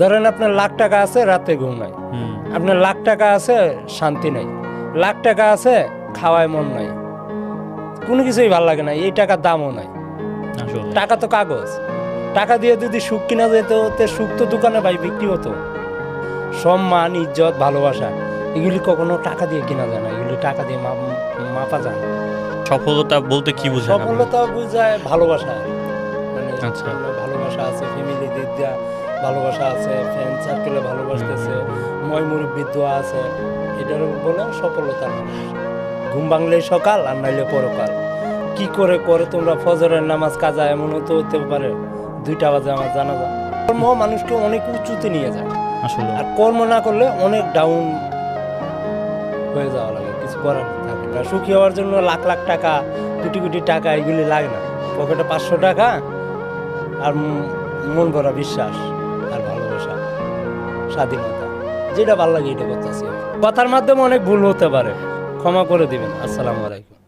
ধরেন আপনার লাখ টাকা আছে, রাতে ঘুম নাই। আপনার লাখ টাকা আছে, শান্তি নাই। লাখ টাকা আছে, খাওয়ায় মন নাই, কোনো কিছুই ভালো লাগে না, এই টাকার দামও নাই। টাকা তো কাগজ, টাকা দিয়ে যদি সুখ কিনা যেত, সুখ তো দোকানে ভাই বিক্রি হতো। সম্মান, ইজ্জত, ভালোবাসা এগুলি কখনো টাকা দিয়ে কিনা যায় না, এগুলি টাকা দিয়ে মাপা যায় না। সফলতা বলতে কি বোঝায়? সফলতা বোঝায় ভালোবাসা, মানে আচ্ছা। ভালোবাসা আছে, ফ্যামিলি দিক দিয়া ভালোবাসা আছে, ফ্রেন্ড সার্কেলে ভালোবাসতেছে, ময় মুরব্বির দোয়া আছে, এটার বলে সফলতার মানুষ। ঘুম ভাঙলেই সকাল আর নাইলে পরকাল। কি করে করে তোমরা ফজরের নামাজ কাজা, এমন হতে হতে পারে 2টা বাজে আমার জানাজা। কর্ম মানুষকে অনেক উঁচুতে নিয়ে যায় আসলে আর কর্ম না করলে অনেক ডাউন হয়ে যাওয়া লাগে, কিছু করার থাকে না। সুখী হওয়ার জন্য লাখ লাখ টাকা, কোটি কোটি টাকা এগুলি লাগে না। পকেটে 500 টাকা আর মন ভরা বিশ্বাস আর ভালোবাসা, স্বাধীনতা, যেটা ভালো লাগে এটা করতেছি। কথার মাধ্যমে অনেক ভুল হতে পারে, ক্ষমা করে দিবেন। আসসালামু আলাইকুম।